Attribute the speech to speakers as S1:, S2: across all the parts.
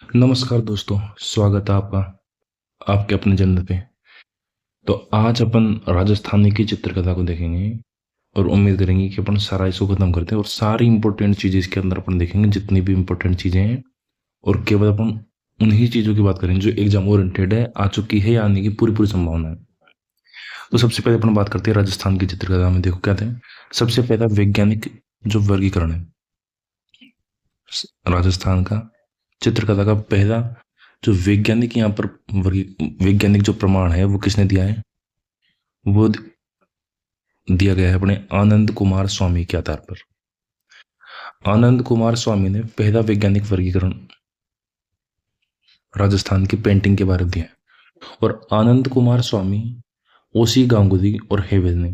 S1: नमस्कार दोस्तों, स्वागत है आपका आपके अपने चैनल पे। तो आज अपन राजस्थानी की चित्रकला को देखेंगे और उम्मीद करेंगे कि अपन सारा इसको खत्म करते हैं और सारी इंपॉर्टेंट चीज़ें इसके अंदर अपन देखेंगे, जितनी भी इंपॉर्टेंट चीज़ें हैं। और केवल अपन उन्हीं चीज़ों की बात करेंगे जो एग्जाम ओरिएंटेड है, आ चुकी है या आने की पूरी पूरी संभावना है। तो सबसे पहले अपन बात करते हैं राजस्थान की चित्रकला में। देखो क्या थे, सबसे पहला वैज्ञानिक जो वर्गीकरण है राजस्थान का चित्रकला का पहला जो वैज्ञानिक यहाँ पर वैज्ञानिक जो प्रमाण है वो किसने दिया है, वो दिया गया है अपने आनंद कुमार स्वामी के आधार पर। आनंद कुमार स्वामी ने पहला वैज्ञानिक वर्गीकरण राजस्थान की पेंटिंग के बारे में दिया है। और आनंद कुमार स्वामी, ओसी गांगुली और हेवेल ने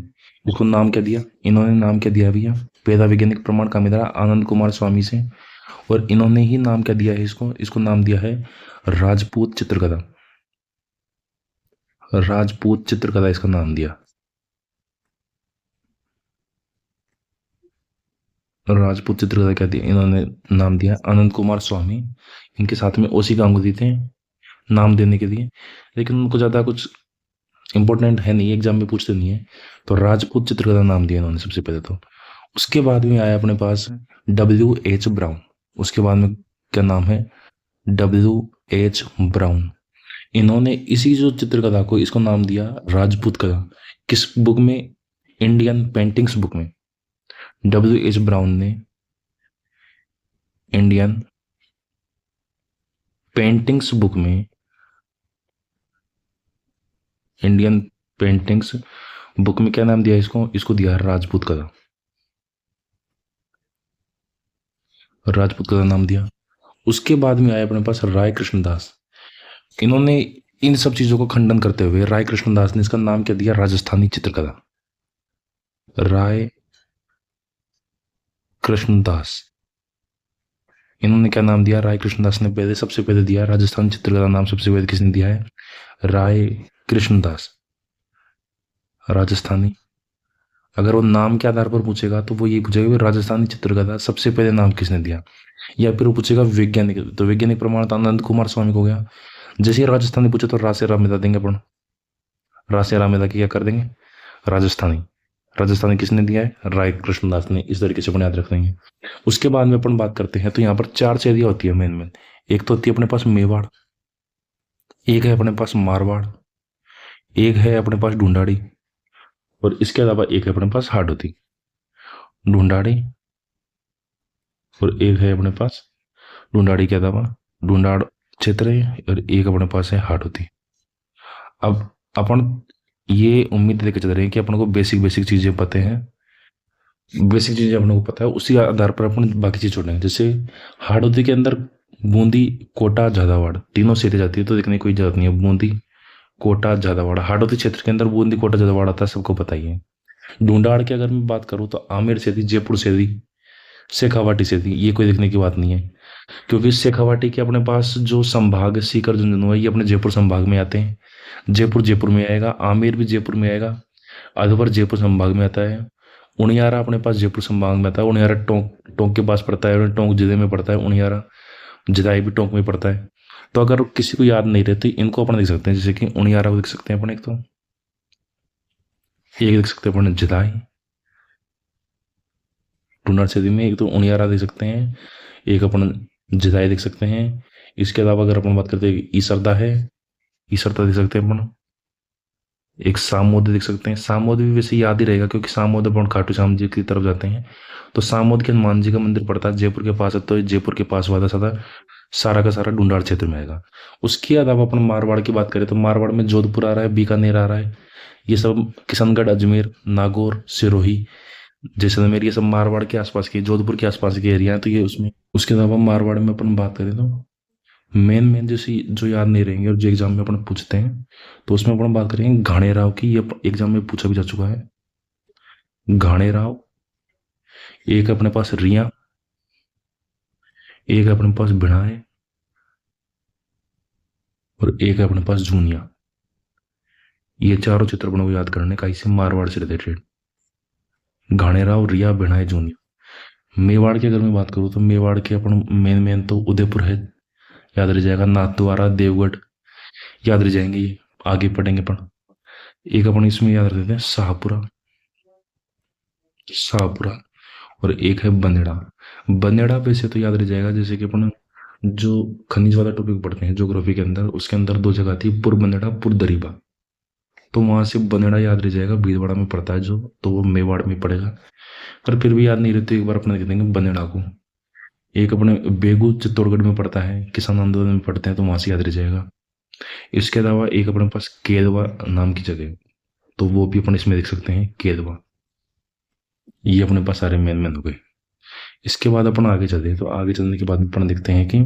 S1: इसको नाम क्या दिया, इन्होंने नाम क्या दिया भैया, पहला वैज्ञानिक प्रमाण कहाँ मिला, आनंद कुमार स्वामी से। और इन्होंने ही नाम क्या दिया है, इसको इसको नाम दिया है राजपूत चित्रकला। राजपूत चित्रकला इसका नाम दिया। राजपूत चित्रकला क्या दिया, इन्होंने नाम दिया आनंद कुमार स्वामी। इनके साथ में ओसी गांगुली थे नाम देने के लिए, लेकिन उनको ज़्यादा कुछ इंपॉर्टेंट है नहीं, एग्जाम में पूछते नहीं है। तो राजपूत चित्रकला नाम दिया इन्होंने सबसे पहले तो। उसके बाद में आया अपने पास W.H. ब्राउन। उसके बाद में क्या नाम है, W.H. ब्राउन। इन्होंने इसी जो चित्रकला को इसको नाम दिया राजपूत कला। किस बुक में, इंडियन पेंटिंग्स बुक में। W.H. ब्राउन ने इंडियन पेंटिंग्स बुक में, इंडियन पेंटिंग्स बुक में क्या नाम दिया इसको, इसको दिया राजपूत कला। राजपूत कला नाम दिया। उसके बाद में आया अपने पास राय कृष्णदास। इन्होंने इन सब चीजों को खंडन करते हुए राय कृष्णदास ने इसका नाम क्या दिया, राजस्थानी चित्रकला। राय कृष्णदास, इन्होंने क्या नाम दिया, राय कृष्णदास ने पहले सबसे पहले दिया राजस्थान चित्रकला नाम। सबसे पहले किसने दिया है, राय कृष्णदास, राजस्थानी। अगर वो नाम के आधार पर पूछेगा तो वो ये पूछेगा कि राजस्थानी चित्रकला सबसे पहले नाम किसने दिया, या फिर वो पूछेगा वैज्ञानिक। तो वैज्ञानिक प्रमाण तो आनंद कुमार स्वामी को हो गया। जैसे ही राजस्थानी पूछे तो रा से रा मिला देंगे अपन, रा से रा मिला के क्या कर देंगे, राजस्थानी। राजस्थानी किसने दिया है, राय कृष्णदास ने। इस तरीके से अपन याद रख लेंगे। उसके बाद में अपन बात करते हैं तो यहाँ पर चार शैलियाँ होती है मेन मेन। एक तो होती है अपने पास मेवाड़, एक है अपने पास मारवाड़, एक है अपने पास ढूंढाड़ी, और इसके अलावा एक है अपने पास हाडोती। ढूंढाड़ी और एक है अपने पास, ढूंढाड़ी के अलावा ढूंढाड़ क्षेत्र है, और एक अपने पास है हाडोती। अब अपन ये उम्मीद लेकर चल रहे हैं कि अपन को बेसिक बेसिक चीजें पता हैं, बेसिक चीजें अपन को पता है, उसी आधार पर अपन बाकी चीज छोड़ेंगे। जैसे हाडोती के अंदर बूंदी, कोटा, झालावाड़ तीनों सीधे जाती है, तो देखने की कोई जरूरत नहीं है। बूंदी, कोटा, झालावाड़, हाडोती क्षेत्र के अंदर बूंदी, कोटा, झालावाड़ आता है, सबको पता ही है। ढूंढाड़ की अगर मैं बात करूँ तो आमेर से थी, जयपुर से थी, शेखावाटी से थी, ये कोई देखने की बात नहीं है। क्योंकि शेखावाटी के अपने पास जो संभाग है, सीकर झुंझुनू है, ये अपने जयपुर संभाग में आते हैं। जयपुर जयपुर में आएगा, आमेर भी जयपुर में आएगा, अधवर जयपुर संभाग में आता है। उनियारा अपने पास जयपुर संभाग में आता है। उनियारा टोंक, टोंक के पास पड़ता है, टोंक जिले में पड़ता है उनियारा। जिलाई भी टोंक में पड़ता है। तो अगर किसी को याद नहीं रहती, इनको अपन देख सकते हैं। जैसे कि उनियारा को देख सकते हैं अपन, एक तो एक देख सकते हैं अपन जिलाई, टूनर से में एक तो उनियारा देख सकते हैं, एक अपन जिलाई देख सकते हैं। इसके अलावा अगर अपन बात करते हैं, ईसरदा है, ईसरदा देख सकते हैं अपन। एक सामोद देख सकते हैं। सामोद भी वैसे याद ही रहेगा, क्योंकि सामोद अपन खाटू श्याम जी की तरफ जाते हैं। तो सामोद के हनुमान जी का मंदिर पड़ता है जयपुर के पास है, तो जयपुर के पास वाला सारा का सारा ढूंढाड़ क्षेत्र में आएगा। उसके अलावा अपन मारवाड़ की बात करें तो मारवाड़ में जोधपुर आ रहा है, बीकानेर आ रहा है, ये सब किशनगढ़, अजमेर, नागौर, सिरोही, जैसलमेर, ये सब मारवाड़ के आसपास के, जोधपुर के आसपास के एरिया है, तो ये उसमें। उसके अलावा मारवाड़ में अपन बात करें तो मेन मेन जैसे जो याद नहीं रहेंगे और जो एग्जाम में अपन पूछते हैं, तो उसमें अपन बात करेंगे घाणे राव की। ये एग्जाम में पूछा भी जा चुका है, घाणे राव। एक अपने पास रिया, एक है अपने पास भिड़ाए, और एक है अपने पास जूनिया। ये चारों चित्र अपन को याद करने का, इसे मारवाड़ से रिलेटेड। घाणे राव, रिया, भिड़ाए, जूनिया। मेवाड़ की अगर मैं बात करूँ तो मेवाड़ के अपन मेन मेन तो उदयपुर है, याद रह जाएगा। नाथद्वारा, देवगढ़, याद रह जाएंगे ये, आगे पढ़ेंगे अपन। एक अपन इसमें याद रखते हैं शाहपुरा, शाहपुरा। और एक है बंदेड़ा। बंदेड़ा वैसे तो याद रह जाएगा, जैसे कि अपन जो खनिज वाला टॉपिक पढ़ते हैं ज्योग्राफी के अंदर, उसके अंदर दो जगह थी, पुर बंदेड़ा, पुर दरीबा। तो वहां से बंदेड़ा याद रह जाएगा, भीलवाड़ा में पड़ता है जो, तो वो मेवाड़ में पड़ेगा। पर फिर भी याद नहीं रहती, एक बार अपने देख देंगे बंदेड़ा को। एक अपने बेगू चित्तौड़गढ़ में पड़ता है, किसान आंदोलन में पढ़ते हैं, तो वहां से याद रह जाएगा। इसके अलावा एक अपने पास केदवा नाम की जगह, तो वो भी अपन इसमें देख सकते हैं, केदवा। ये अपने पास सारे मेन मेन हो गए। इसके बाद अपन आगे चलते हैं, तो आगे चलने के बाद अपन देखते हैं कि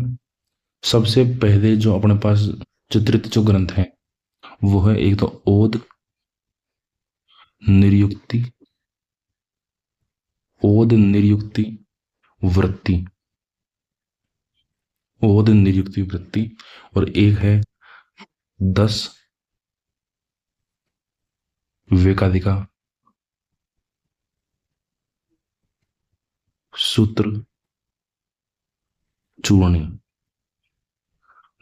S1: सबसे पहले जो अपने पास चित्रित जो ग्रंथ हैं, वो है एक तो ओद निर्युक्ति, ओद निर्युक्ति वृत्ति, ओद निर्युक्ति वृत्ति। और एक है 10 वेकाधिका सूत्र चूर्णी,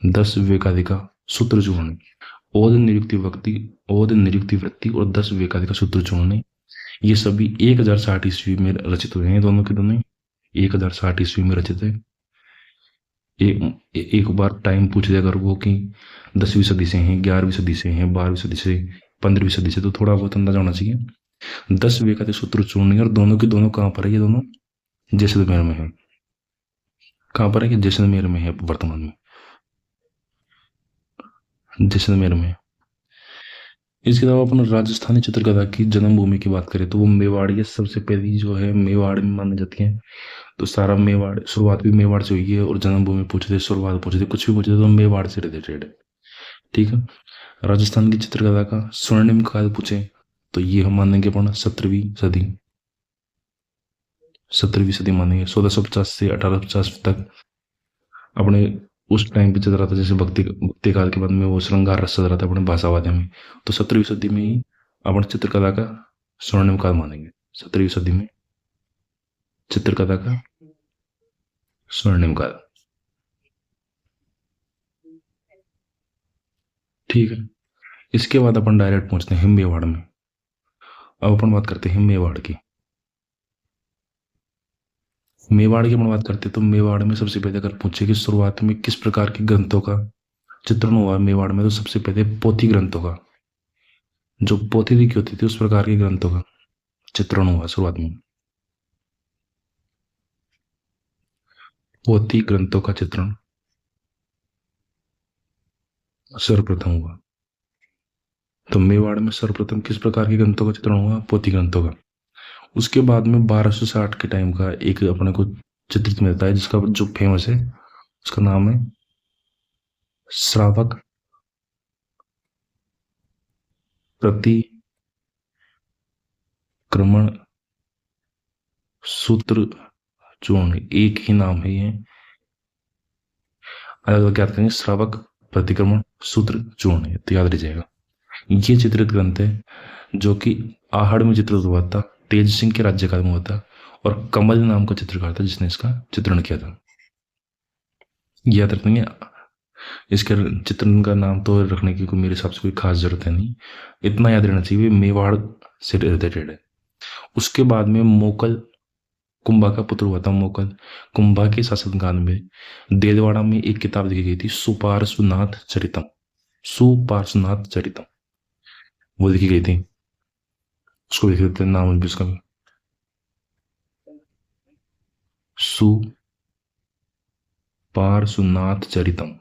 S1: 10 वेकाधिका सूत्र चूर्णी। ओद निरुक्ति वक्ति, ओद निरुक्ति वृत्ति और 10 वेकाधिका सूत्र चूर्णी, ये सभी 1060 ईस्वी में रचित हुए हैं, दोनों के दोनों 1060 ईस्वी में रचित है। एक बार टाइम पूछ लिया अगर वो कि 10वीं सदी से हैं, 11वीं सदी से हैं, 12वीं सदी से, 15वीं सदी से, तो थोड़ा बहुत अंदाजा होना चाहिए। 10 वेकाधिक सूत्र चूर्णी, और दोनों के दोनों कहाँ पर है, ये दोनों जैसलमेर में है। कहाँ पर है कि जैसलमेर में है वर्तमान में, जैसलमेर में। इसके अलावा अपन राजस्थानी चित्रकला की जन्मभूमि की बात करें, तो वो मेवाड़, ये सबसे पहली जो है मेवाड़ में मानी जाती है। तो सारा मेवाड़, शुरुआत भी मेवाड़ से हुई है, और जन्मभूमि पूछे थे, शुरुआत पूछे थे, कुछ भी पूछे थे, तो मेवाड़ से रिलेटेड है। ठीक है। राजस्थान की चित्रकला का स्वर्णिम काल पूछे, तो ये हम मानेंगे अपन 17वीं सदी, 17वीं सदी मानेंगे। 1650 से 1850 तक अपने उस टाइम पे चल रहा था, जैसे भक्ति भक्ति काल के बाद में वो श्रृंगार रस चल रहा था अपने भाषावाद में। तो 17वीं सदी में ही अपन चित्रकला का स्वर्णिम काल मानेंगे, 17वीं सदी में चित्रकला का स्वर्णिम काल। ठीक है। इसके बाद अपन डायरेक्ट पहुंचते हैं मेवाड़ में। अब अपन बात करते हैं मेवाड़ की। मेवाड़ की अपन बात करते हैं, तो मेवाड़ में सबसे पहले अगर पूछे कि शुरुआत में किस प्रकार के ग्रंथों का चित्रण हुआ मेवाड़ में, तो सबसे पहले पोथी ग्रंथों का, जो पोथी लिखी होती थी उस प्रकार के ग्रंथों का चित्रण हुआ शुरुआत में। पोथी ग्रंथों का चित्रण सर्वप्रथम हुआ। तो मेवाड़ में सर्वप्रथम किस प्रकार के ग्रंथों का चित्रण हुआ, पोथी ग्रंथों का। उसके बाद में 1260 के टाइम का एक अपने को चित्रित मिलता है, जिसका जो फेमस है उसका नाम है श्रावक प्रतिक्रमण सूत्र चूर्ण, एक ही नाम है ये, अलग अलग याद करेंगे। श्रावक प्रतिक्रमण सूत्र चूर्ण है, तो याद रह जाएगा। ये चित्रित ग्रंथ है जो कि आहड़ में चित्रित हुआ था, तेज सिंह के राज्यकाल में हुआ था, और कमल नाम का चित्रकार था जिसने इसका चित्रण किया था। याद रखेंगे। इसके चित्रण का नाम तो रखने की कोई मेरे हिसाब से कोई खास जरूरत है नहीं, इतना याद रहना चाहिए मेवाड़ से रिलेटेड है। उसके बाद में मोकल कुंभा का पुत्र हुआ था, मोकल कुंभा के शासनकाल में देलवाड़ा में एक किताब लिखी गई थी, सुपार्श्वनाथ चरितम, सुपार्श्वनाथ चरितम, वो लिखी गई थी। उसको लिख देते हैं नाम भी उसका भी, सुपार्श्वनाथ चरितम।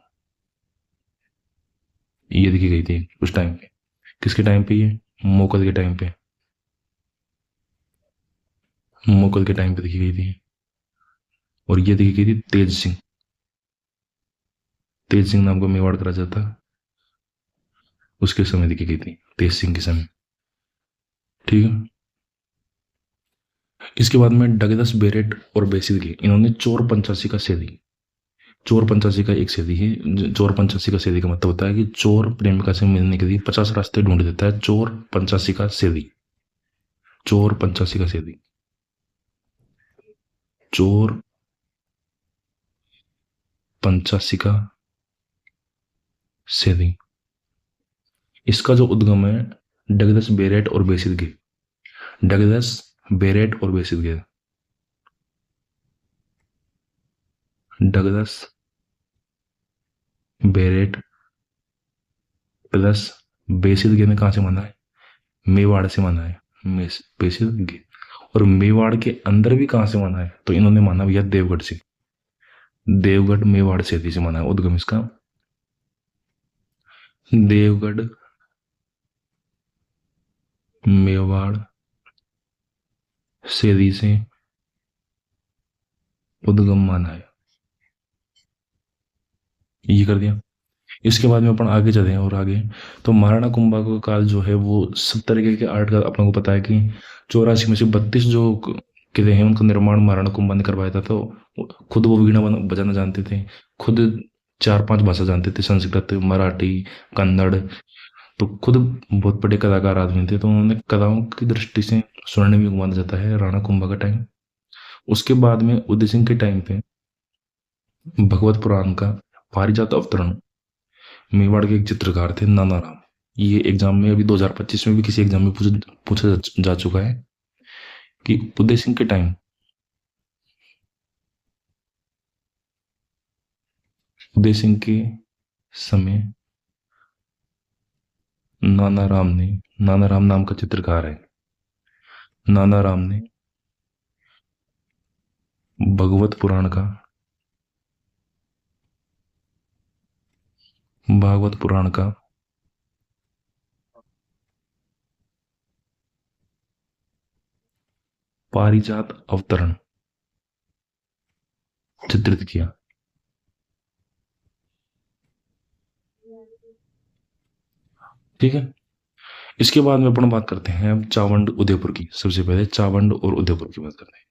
S1: ये लिखी गई थी उस टाइम पे। किसके टाइम पे, ये मोकल के टाइम पे, मोकल के टाइम पे लिखी गई थी। और ये लिखी गई थी तेज सिंह, तेज सिंह नाम का मेवाड़ का राजा था, उसके समय लिखी गई थी, तेज सिंह के समय। ठीक है। इसके बाद में डगलस बेरेट और बेसिलगी, इन्होंने चोर पंचासी का सेदी, चोर पंचासी का एक सेदी है। चोर पंचासी का सेदी का मतलब होता है कि चोर प्रेमिका से मिलने के लिए 50 रास्ते ढूंढ देता है, चोर पंचासी का सेदी, चोर पंचासी का सेदी, चोर पंचासी का सेदी। इसका जो उद्गम है डगदस बेरेट और बेसिल गे। डगदस बेरेट और बेसिल गे। डगदस बेरेट प्लस बेसिल गे ने कहाँ से माना है? मेवाड़ से माना है। बेसिल गे। और मेवाड़ के अंदर भी कहाँ से माना है? तो इन्होंने माना भैया देवगढ़ से। देवगढ़ मेवाड़ सेदी से माना है उद्गम इसका। देवगढ़ मेवाड़ सेदी से उद्गम माना है। ये कर दिया। इसके बाद में अपन आगे चले हैं और आगे। तो महाराणा कुंभा का काल जो है वो सब तरीके के आर्ट का अपने को पता है कि 84 में से 32 जो किले हैं उनका निर्माण महाराणा कुंभा ने करवाया था। तो खुद वो वीणा बजाना जानते थे। खुद 4-5 भाषा जानते थे, संस्कृत, मराठी, कन्नड़। तो खुद बहुत बड़े कलाकार आदमी थे। तो उन्होंने कलाओं की दृष्टि से स्वर्णिम युग माना जाता है राणा कुंभा का टाइम। उसके बाद में उदय सिंह के टाइम पे भगवत पुराण का पारिजात अवतरण मेवाड़ के एक चित्रकार थे नाना राम। ये एग्जाम में अभी 2025 में भी किसी एग्जाम में पूछा जा चुका है कि उदय सिंह के टाइम उदय सिंह के समय नाना राम नाम का चित्रकार है। नाना राम ने भगवत पुराण का भागवत पुराण का पारिजात अवतरण चित्रित किया। ठीक है। इसके बाद में अपन बात करते हैं अब चावंड उदयपुर की। सबसे पहले चावंड और उदयपुर की बात करते हैं।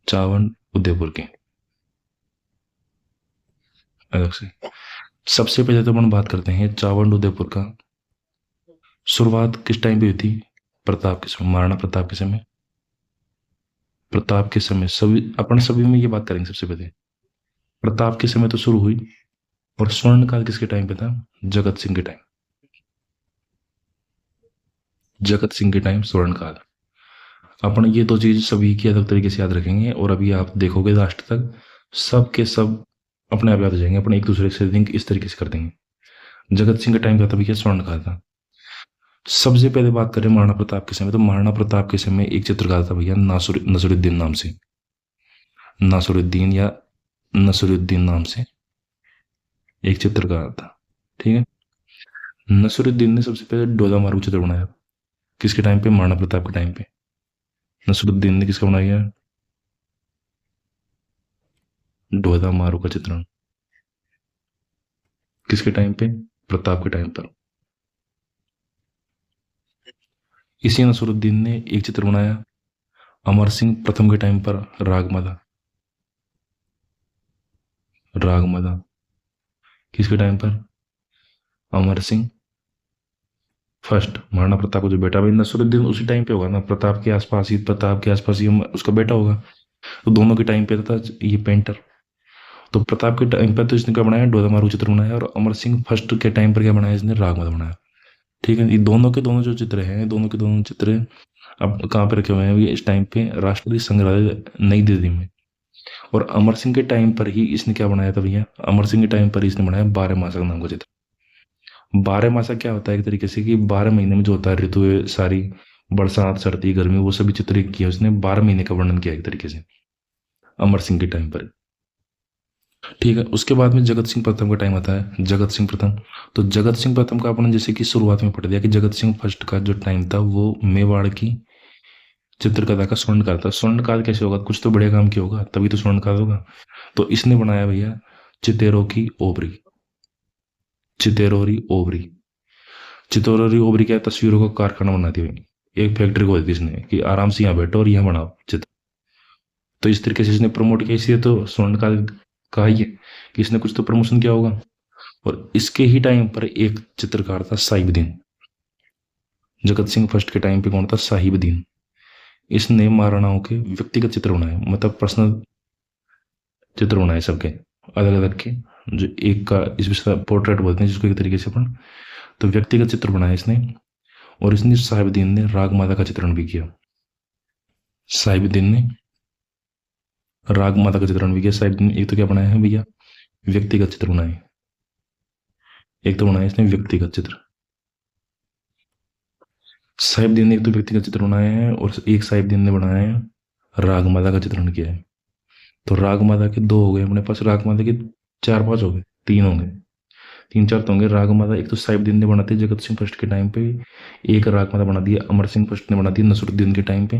S1: चावंड उदयपुर की अलग से। सबसे पहले तो अपन बात करते हैं चावंड उदयपुर का। शुरुआत किस टाइम पे हुई थी? प्रताप के समय, महाराणा प्रताप के समय। प्रताप के समय सभी अपन सभी में ये बात करेंगे। सबसे पहले प्रताप के समय तो शुरू हुई। और स्वर्ण काल किसके टाइम पे था? जगत सिंह के टाइम। जगत सिंह के टाइम स्वर्ण काल। अपन ये दो चीज सभी की अलग तरीके से याद रखेंगे और अभी आप देखोगे लास्ट तक सब के सब अपने आप याद हो जाएंगे। अपन एक दूसरे से लिंक इस तरीके से कर देंगे। जगत सिंह का टाइम क्या था भैया? स्वर्ण काल था। सबसे पहले बात करें महाराणा प्रताप के समय। तो महाराणा प्रताप के समय एक चित्रकार था भैया नसरुद्दीन नाम से। नासरुद्दीन या नसरुद्दीन नाम से एक चित्रकार था। ठीक है। नसरुद्दीन ने सबसे पहले डोला मारू चित्र बनाया। किसके टाइम पे? महाराणा प्रताप के टाइम पे। नसरुद्दीन ने किसका बनाया? डोला मारू का चित्रण। किसके टाइम पे? प्रताप के टाइम पर। इसी नसरुद्दीन ने एक चित्र बनाया अमर सिंह प्रथम के टाइम पर, रागमाला। रागमाला किसके टाइम पर? अमर सिंह फर्स्ट। महाराणा प्रताप को जो बेटा, भाई नसरुद्दीन उसी टाइम पे होगा ना, प्रताप के आसपास ही, प्रताप के आसपास ही उसका बेटा होगा। तो दोनों के टाइम पे था ये पेंटर। तो प्रताप के टाइम पर तो इसने क्या बनाया? डोला मारू चित्र बनाया। और अमर सिंह फर्स्ट के टाइम पर क्या बनाया? इसने रागमाला बनाया। ठीक है। ये दोनों के दोनों जो चित्र हैं, दोनों के दोनों चित्र अब कहाँ पे रखे हुए हैं? ये इस टाइम पे राष्ट्रीय संग्रहालय नई दिल्ली में। और अमर सिंह के टाइम पर ही इसने क्या बनाया था भैया? अमर सिंह के टाइम पर ही इसने बनाया 12 मासा नाम का चित्र। 12 मासा क्या होता है? एक तरीके से कि 12 महीने में जो होता है ऋतु सारी, बरसात, सर्दी, गर्मी, वो सभी चित्र किया उसने। 12 महीने का वर्णन किया एक तरीके से अमर सिंह के टाइम पर। ठीक है। उसके बाद में जगत सिंह प्रथम का टाइम आता है। जगत सिंह प्रथम। तो जगत सिंह प्रथम का अपन जैसे कि शुरुआत में पढ़ दिया कि जगत सिंह फर्स्ट का जो टाइम था वो मेवाड़ की चित्रकला का स्वर्ण काल था। स्वर्ण काल कैसे होगा? कुछ तो बड़े काम किया होगा तभी तो स्वर्ण काल होगा। तो इसने बनाया भैया चितेरों की ओबरी। चितेरोरी ओबरी। चितेरोरी ओबरी क्या है? तस्वीरों का कारखाना बना दिया। एक फैक्ट्री खोल दी इसने कि आराम से यहाँ बैठो और यहाँ बनाओ चित्र। तो इस तरीके से इसने प्रमोट किया। इसलिए तो स्वर्ण काल कहा ही है कि इसने कुछ तो प्रमोशन किया होगा। और इसके ही टाइम पर एक चित्रकार था साहिबुद्दीन। जगत सिंह फर्स्ट के टाइम पे कौन था? साहिबुद्दीन। इसने महाराणाओं के व्यक्तिगत चित्र बनाए, मतलब पर्सनल चित्र बनाए सबके अलग अलग के। जो एक का इसमें पोर्ट्रेट बोलते हैं जिसको एक तरीके से अपन, तो व्यक्तिगत चित्र बनाया इसने। और इसने साहिबुद्दीन ने रागमाता का चित्रण भी किया। साहिबुद्दीन ने रागमाता का चित्रण भी किया। साहिबुद्दीन एक तो क्या बनाया है भैया, व्यक्तिगत चित्र बनाए। एक तो बनाया इसने व्यक्तिगत चित्र, साहिबुद्दीन ने एक तो व्यक्तिगत चित्र बनाए हैं और एक साहिबुद्दीन ने बनाया है रागमाता का चित्रण किया है। तो रागमाता के दो हो गए अपने पास, रागमाता के चार पांच हो गए, तीन होंगे, तीन चार तो होंगे। रागमाता एक तो साहिबुद्दीन ने बना दी जगत सिंह फर्स्ट के टाइम पे, एक रागमाता बना दी अमर सिंह फर्स्ट ने बना दी नसरुद्दीन के टाइम पे,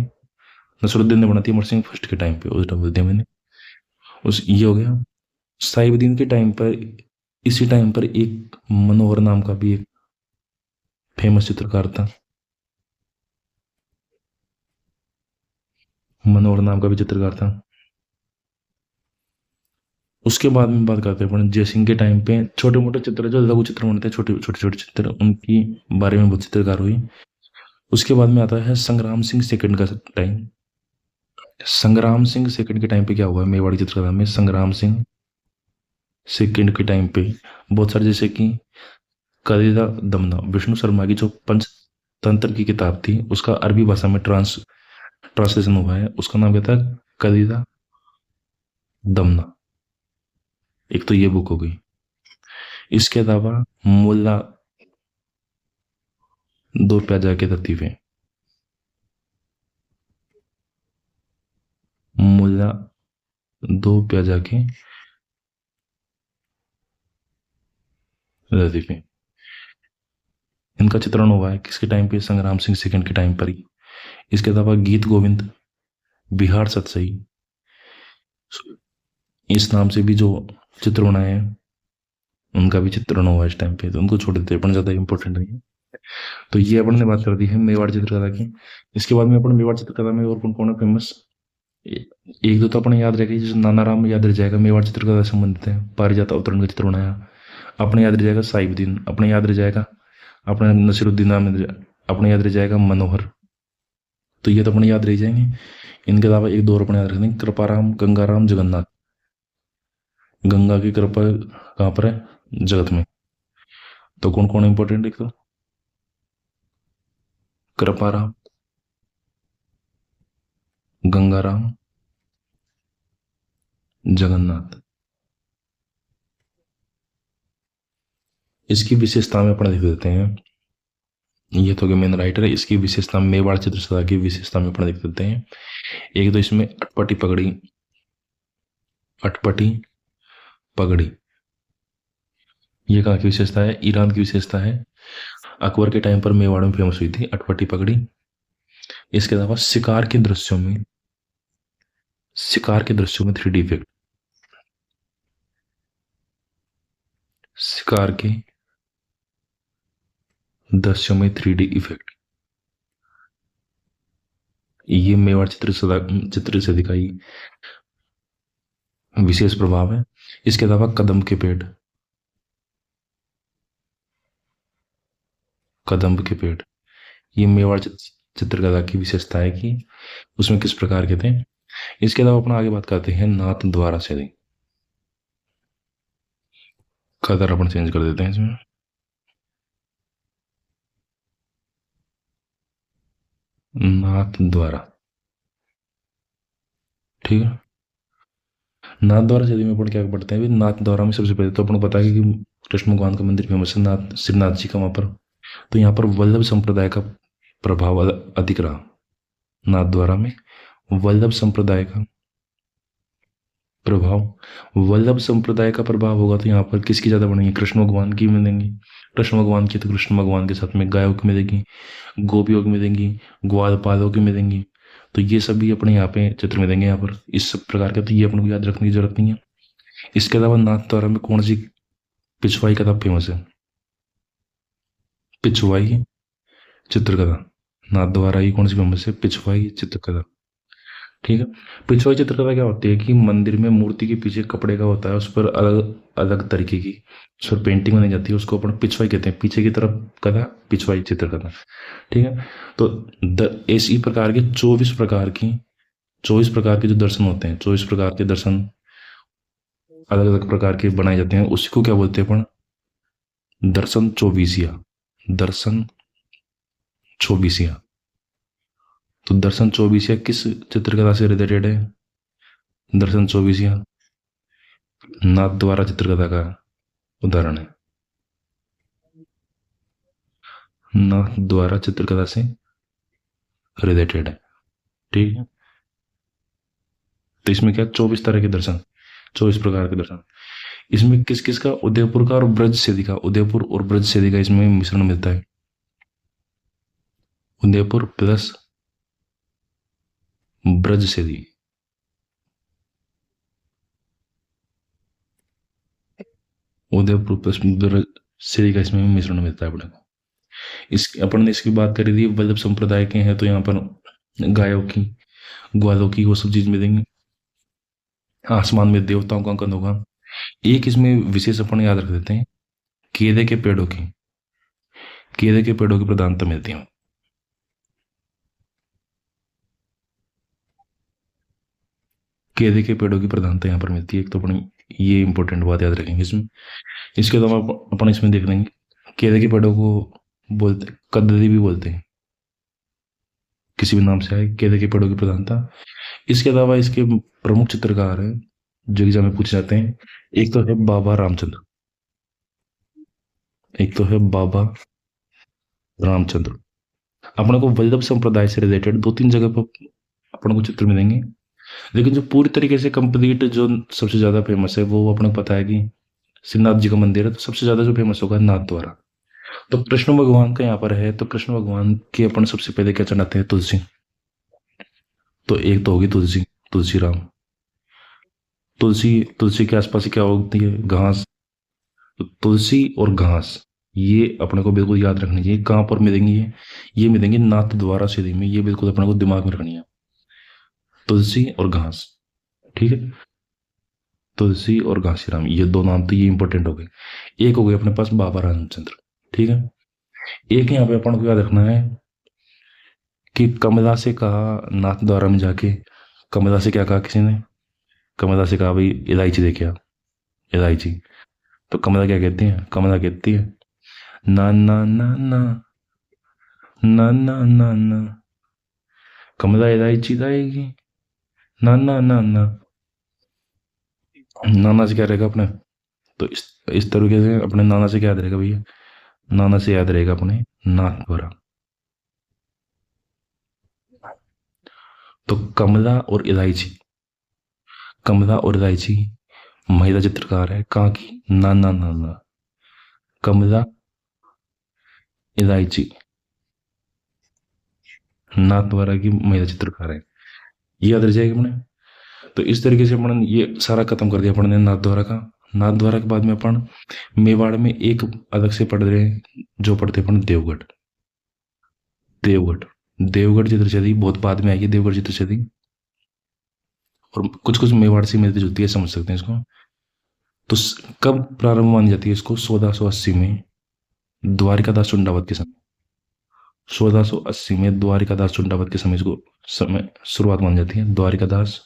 S1: नसरुद्दीन ने बना दी अमर सिंह फर्स्ट के टाइम पे, उस बोल दिया मैंने। उस ये हो गया। साहिबुद्दीन के टाइम पर, इसी टाइम पर एक मनोहर नाम का भी एक फेमस चित्रकार था, मनोहर नाम का भी चित्रकार था। उसके बाद में बात करते हैं अपन जयसिंह के टाइम पे छोटे मोटे चित्र जो लघु चित्र बनते हैं, छोटे छोटे छोटे चित्र, उनकी बारे में बहुत चित्रकार हुई। उसके बाद में आता है संग्राम सिंह सेकंड का टाइम। संग्राम सिंह सेकंड के टाइम पे क्या हुआ है मेवाड़ी चित्रकला में, संग्राम सिंह सेकंड के टाइम पे बहुत सारे, जैसे कि कलीला दमना, विष्णु शर्मा की जो पंचतंत्र की किताब थी उसका अरबी भाषा में ट्रांसलेशन हुआ है, उसका नाम क्या था, कलीला दमना। एक तो ये बुक हो गई। इसके अलावा मुल्ला दो प्याजा के लतीफे, मुल्ला दो प्याजा के लतीफे, इनका चित्रण हुआ है किसके टाइम पे, संग्राम सिंह सेकंड के टाइम पर ही। इसके अलावा गीत गोविंद, बिहार सतसई, इस नाम से भी जो चित्र बनाए हैं उनका भी चित्रण हुआ है इस टाइम पे, तो उनको छोड़ देते हैं, अपन ज़्यादा इंपॉर्टेंट नहीं है। तो ये अपन ने बात कर दी है मेवाड़ चित्रकला की। इसके बाद में अपन मेवाड़ चित्रकला में और कौन कौन है फेमस, एक दो तो अपने याद रहेगा, जैसे नानाराम याद रह जाएगा, मेवाड़ चित्रकला से संबंधित है, पारिजात अवतरण का चित्र बनाया। अपने याद रह जाएगा साहिबुद्दीन, अपने याद रह जाएगा अपने नसीरुद्दीन नाम, अपने याद रह जाएगा मनोहर। तो ये तो अपने याद रह जाएंगे। इनके अलावा एक दो और अपने याद रख देंगे, कृपाराम, गंगाराम, जगन्नाथ। गंगा की कृपा कहाँ पर है, जगत में। तो कौन कौन इंपॉर्टेंट, एक तो कृपाराम, गंगाराम, जगन्नाथ। इसकी विशेषता में अपन देख देते हैं, ये तो मेन राइटर है, इसकी विशेषता मेवाड़ चित्रकला की विशेषता में अपन देख देते हैं। एक तो इसमें अटपटी पगड़ी, अटपटी पगड़ी, ये कहाँ की विशेषता है, ईरान की विशेषता है। अकबर के टाइम पर मेवाड़ में फेमस हुई थी अटपटी पगड़ी। इसके अलावा शिकार के दृश्यों में, शिकार के दृश्यों में 3D इफेक्ट, शिकार के दृश्यों में 3D इफेक्ट, ये मेवाड़ चित्र से दिखाई विशेष प्रभाव है। इसके अलावा कदम के पेड़, कदम के पेड़, ये मेवाड़ चित्रकला की विशेषता है कि उसमें किस प्रकार के थे। इसके अलावा अपना आगे बात करते हैं नाथ द्वारा से, कलर अपन चेंज कर देते हैं इसमें, नाथ द्वारा, ठीक है। नाथ द्वारा यदि में अपन क्या पढ़ते हैं, नाथ द्वारा में सबसे पहले तो अपन को पता है कि कृष्ण भगवान का मंदिर फेमस है, नाथ श्रीनाथ जी का वहाँ पर। तो यहाँ पर वल्लभ संप्रदाय का प्रभाव अधिक रहा। नाथ द्वारा में वल्लभ संप्रदाय का प्रभाव, वल्लभ संप्रदाय का प्रभाव होगा तो यहाँ पर किसकी ज़्यादा बनेंगी, कृष्ण भगवान की मिलेंगी। कृष्ण भगवान की तो कृष्ण भगवान के साथ में गायों की मिलेंगी, गोपियों की मिलेंगी, ग्वालपालों की मिलेंगी। तो ये सभी अपने यहाँ पे चित्र मिलेंगे यहाँ पर इस सब प्रकार का, तो ये अपन को याद रखने की जरूरत नहीं है। इसके अलावा नाथ द्वारा में कौन सी पिछवाई कथा फेमस है, पिछवाई चित्रकला, नाथ द्वारा ही कौन सी फेमस है, पिछवाई चित्रकला, ठीक है। पिछवाई चित्रकला क्या होती है कि मंदिर में मूर्ति के पीछे कपड़े का होता है, उस पर अलग अलग तरीके की उस पर पेंटिंग बनाई जाती है, उसको अपन पिछवाई कहते हैं, पीछे की तरफ कला पिछवाई चित्रकला, ठीक है। तो इसी प्रकार के 24 प्रकार के जो दर्शन होते हैं, 24 प्रकार के दर्शन अलग अलग प्रकार के बनाए जाते हैं, उसी को क्या बोलते हैं अपन? दर्शन चौबीसिया। दर्शन चौबीसिया। तो दर्शन चौबीसिया किस चित्रकला से रिलेटेड है? दर्शन चौबीसिया नाथ द्वारा चित्रकला का उदाहरण है। नाथ द्वारा चित्रकला से रिलेटेड है। ठीक है। तो इसमें क्या 24 तरह के दर्शन, 24 प्रकार के दर्शन। इसमें किस किस का? उदयपुर का और ब्रज सेधी का, उदयपुर और ब्रज सेधी का इसमें मिश्रण मिलता है। उदयपुर प्लस ब्रज सेधी। उदयपुर प्लस ब्रज सेधी का इसमें मिश्रण मिलता है अपने को। इस अपन ने इसकी बात करी थी, वल्लभ संप्रदाय के हैं तो यहाँ पर गायों की, ग्वालों की, वो सब चीज मिलेंगी। आसमान में देवताओं का अंकन होगा। एक इसमें विशेष अपन याद रख देते हैं, केले के पेड़ों की, केले के पेड़ों की प्रधानता मिलती है। केले के पेड़ों की प्रधानता यहाँ पर मिलती है, एक तो अपन ये इंपॉर्टेंट बात याद रखेंगे इसमें। इसके अलावा अपन इसमें देख लेंगे, केले के पेड़ों को बोलते कदली भी बोलते हैं, किसी भी नाम से आए, केले के पेड़ों की प्रधानता। इसके अलावा इसके प्रमुख चित्रकार हैं जो एग्जाम में पूछे जाते हैं। एक तो है बाबा रामचंद्र, एक तो है बाबा रामचंद्र। अपने को वल्लभ संप्रदाय से रिलेटेड दो तीन जगह पर अपने को चित्र मिलेंगे, लेकिन जो पूरी तरीके से कंप्लीट जो सबसे ज्यादा फेमस है वो अपने को पता है कि श्रीनाथ जी का मंदिर है, तो सबसे ज्यादा जो फेमस होगा नाथ द्वारा। तो कृष्ण भगवान का यहाँ पर है, तो कृष्ण भगवान की अपन सबसे पहले क्या चढ़ाते हैं? तुलसी। तो एक तो होगी तुलसी, तुलसी राम। तुलसी, तुलसी के आसपास ही क्या होती है? घास। तो तुलसी और घास, ये अपने को बिल्कुल याद रखनी चाहिए। कहाँ पर मिलेंगी ये मिलेंगी नाथ द्वारा सीधी में, ये बिल्कुल अपने को दिमाग में रखनी है। तुलसी और घास। ठीक है। तुलसी और घासीराम, ये दो नाम तो ये इंपॉर्टेंट हो गए। एक हो गए अपने पास बाबा रामचंद्र। ठीक है। एक यहाँ पे अपन को याद रखना है कि कमला से कहा नाथ द्वारा में जाके, कमला से क्या कहा किसी ने? कमला से कहा भाई इलायची लेके आ, इलायची। तो कमला क्या कहती है? कमला कहती है ना ना ना ना ना ना ना ना, कमला इलायची लाएगी, ना ना ना ना। नाना से क्या रहेगा अपने? तो इस तरीके से अपने नाना से क्या याद रहेगा भैया? नाना से याद रहेगा अपने नाथ द्वारा। तो कमला और इलायची, कमला और इलायची महिला चित्रकार है, कहाँ की? ना ना ना ना, कमला इलायची नाथ द्वारा की महिला चित्रकार है, ये याद रह जाएगी अपने। तो इस तरीके से अपन ये सारा खत्म कर दिया अपन ने नाथ द्वारा का। नाथ द्वारा के बाद में अपन मेवाड़ में एक अलग से पढ़ रहे हैं, जो पढ़ते अपन देवगढ़। देवगढ़, देवगढ़ चित्रशैली बहुत बाद में आई है, देवगढ़ चित्रशैली। और कुछ कुछ मेवाड़ से मिलती जुलती है, समझ सकते हैं इसको। तो कब प्रारंभ मानी जाती है इसको? 1680 में द्वारिकादास चुंडावत के समय। 1680 में द्वारिकादास चुंडावत के समय इसको समय शुरुआत मानी जाती है, द्वारिकादास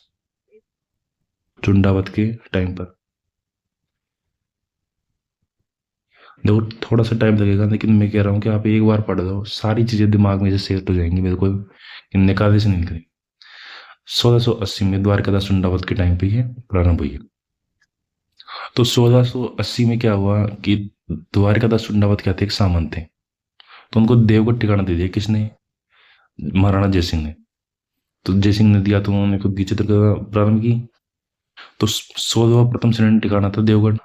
S1: चुंडावत के टाइम पर। देखो थोड़ा सा टाइम लगेगा, लेकिन मैं कह रहा हूँ कि आप एक बार पढ़ दो, सारी चीजें दिमाग में से सेट हो जाएंगी बिल्कुल, निकाले से नहीं निकलेगी। 1680 में द्वारकादास चुंडावत के टाइम पे ये प्रारंभ हुई है। तो 1680 में क्या हुआ कि द्वारकादास चुंडावत क्या थे? एक सामंत थे, तो उनको देवगढ़ ठिकाना दे दिया। किसने? महाराणा जयसिंह ने। तो जयसिंह ने दिया तो उन्होंने खुद की चित्रकला प्रारंभ की। तो 16वां प्रथम श्रेणी ठिकाना था देवगढ़।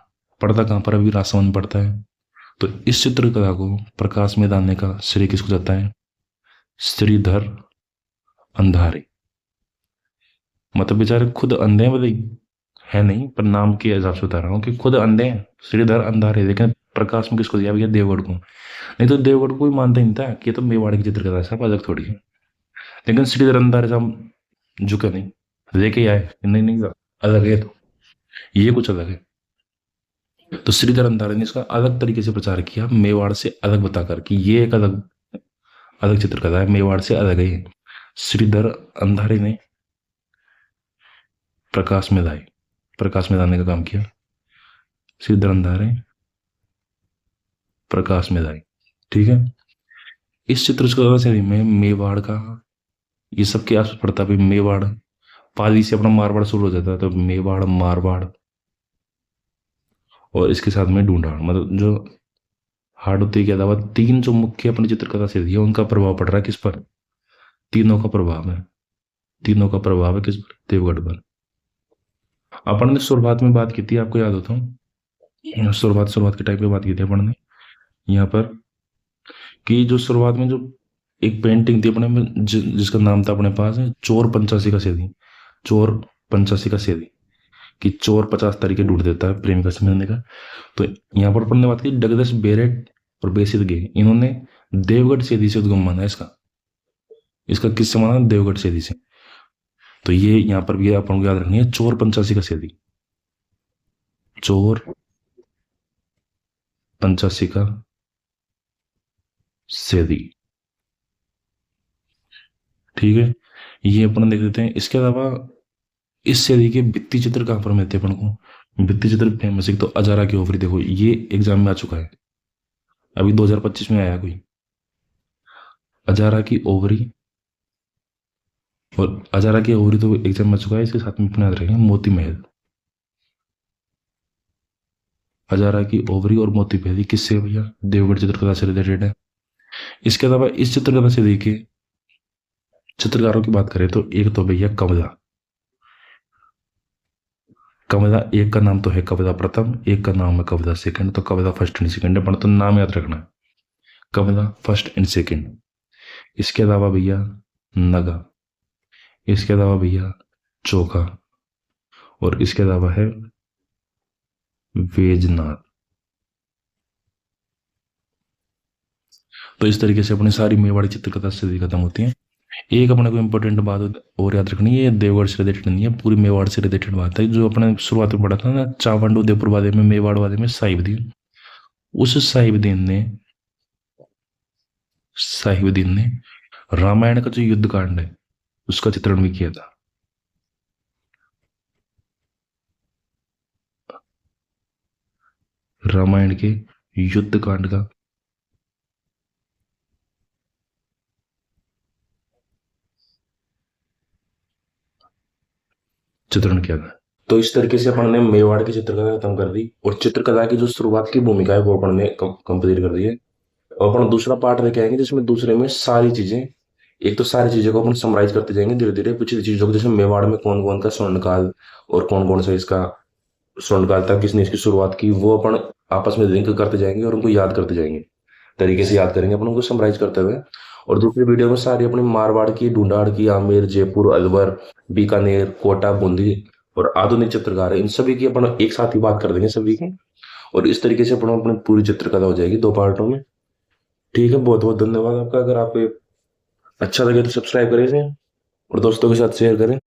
S1: पड़ता कहाँ पर? अभी राजसमंद में पड़ता है। तो इस चित्रकला को प्रकाश में डालने का श्रेय किसको जाता है? श्रीधर अंधारे। मतलब बेचारे खुद अंधे हैं, भाई है नहीं, पर नाम के हिसाब से बता रहा हूँ कि खुद अंधे हैं, श्रीधर अंधारे, लेकिन प्रकाश में किसको दिया भैया? देवगढ़ को। नहीं तो देवगढ़ को कोई मानता ही नहीं था कि ये तो मेवाड़ की चित्रकला है, सब अलग थोड़ी है। लेकिन श्रीधर अंधारे साहब झुके नहीं, लेके आए नहीं नहीं अलग है, तो ये कुछ अलग है। तो श्रीधर अंधारे ने इसका अलग तरीके से प्रचार किया, मेवाड़ से अलग बताकर कि ये एक अलग अलग चित्रकला है, मेवाड़ से अलग है। श्रीधर अंधारे ने प्रकाश में लाए, प्रकाश में लाने का काम किया। श्री धरमधारी, प्रकाश मेधावी। ठीक है। इस चित्रकला शैली में मेवाड़ का, ये सबके आसपास पड़ता है भाई। मेवाड़ पाली से अपना मारवाड़ शुरू हो जाता है, तो मेवाड़, मारवाड़, और इसके साथ में ढूंढाड़, मतलब जो हाड़ौती के अलावा तीन जो मुख्य अपनी चित्रकला शैली है उनका प्रभाव पड़ रहा है किस पर? तीनों का प्रभाव है। तीनों का प्रभाव है किस पर? देवगढ़ पर। अपन ने शुरुआत में बात की थी, आपको याद होता हूँ, शुरुआत शुरुआत के टाइम पे बात की थी अपन ने यहाँ पर, कि जो शुरुआत में जो एक पेंटिंग थी अपने में, जिसका नाम था अपने पास है चोर पंचासी का सेदी। चोर पंचासी का सेदी, कि चोर 50 तरीके ढूंढ देता है प्रेमिका से मिलने का। तो यहाँ पर अपन ने बात की डगलस बेरेट और बेसिल गे, इन्होंने देवगढ़ सेदी से उद्गम माना इसका। इसका किससे माना? देवगढ़ सेदी से। तो ये यहाँ पर भी अपन को याद रखनी है, चोर पंचासी का सेदी, चोर पंचासी का सेदी। ठीक है, ये अपन देख लेते हैं। इसके अलावा इस सेदी के भित्ति चित्र कहाँ पर मिलते हैं अपन को? भित्ति चित्र फेमस है तो अजारा की ओवरी, देखो ये एग्जाम में आ चुका है, अभी 2025 में आया कोई। अजारा की ओवरी, और अजारा की ओवरी तो एग्जाम में आ चुका है। इसके साथ में अपने याद रखेंगे मोती महल। हजारा की ओवरी और मोती महल किससे भैया? देवगढ़ चित्रकला से रिलेटेड है। इसके अलावा इस चित्रकला से देखिए, चित्रकारों की बात करें तो एक तो भैया कमला। कमला एक का नाम तो है कमला प्रथम, एक का नाम है कमला सेकंड। तो कमला फर्स्ट एंड सेकंड है, पर तो नाम याद रखना है, कमला फर्स्ट एंड सेकंड। इसके अलावा भैया नगा, इसके अलावा भैया चोखा, और इसके अलावा है वेजनाथ। तो इस तरीके से अपनी सारी मेवाड़ी चित्रकला से खत्म होती है। एक अपने को इम्पोर्टेंट बात और याद रखनी है, ये देवगढ़ से रिलेटेड नहीं है, पूरी मेवाड़ से रिलेटेड बात है। जो अपने शुरुआत में पढ़ा था ना, चावंड उदयपुर वाले में, मेवाड़ वाले में साहिबदीन, उस साहिबदीन ने रामायण का जो युद्ध कांड है उसका चित्रण भी किया था। रामायण के युद्ध कांड का चित्रण किया था। तो इस तरीके से अपन ने मेवाड़ की चित्रकला खत्म कर दी, और चित्रकला की जो शुरुआत की भूमिका है वो अपन ने कंप्लीट कर दी है। और अपन दूसरा पार्ट लेके आएंगे, जिसमें दूसरे में सारी चीजें, एक तो सारी चीजों को अपन समराइज करते जाएंगे धीरे धीरे, पिछली चीजों को, जैसे मेवाड़ में कौन कौन का स्वर्णकाल और कौन कौन सा इसका स्वर्णकाल था, किसने इसकी शुरुआत की, वो अपन आपस में लिंक करते जाएंगे और उनको याद करते जाएंगे, तरीके से याद करेंगे अपन उनको समराइज करते हुए। और दूसरी वीडियो में सारी अपनी मारवाड़ की, ढूंढाड़ की, आमेर, जयपुर, अलवर, बीकानेर, कोटा, बूंदी और आधुनिक चित्रकार है, इन सभी की अपन एक साथ ही बात कर देंगे सभी की। और इस तरीके से अपन अपनी पूरी चित्रकला हो जाएगी 2 पार्टों में। ठीक है, बहुत बहुत धन्यवाद आपका। अगर आपको अच्छा लगे तो सब्सक्राइब करें इसे और दोस्तों के साथ शेयर करें।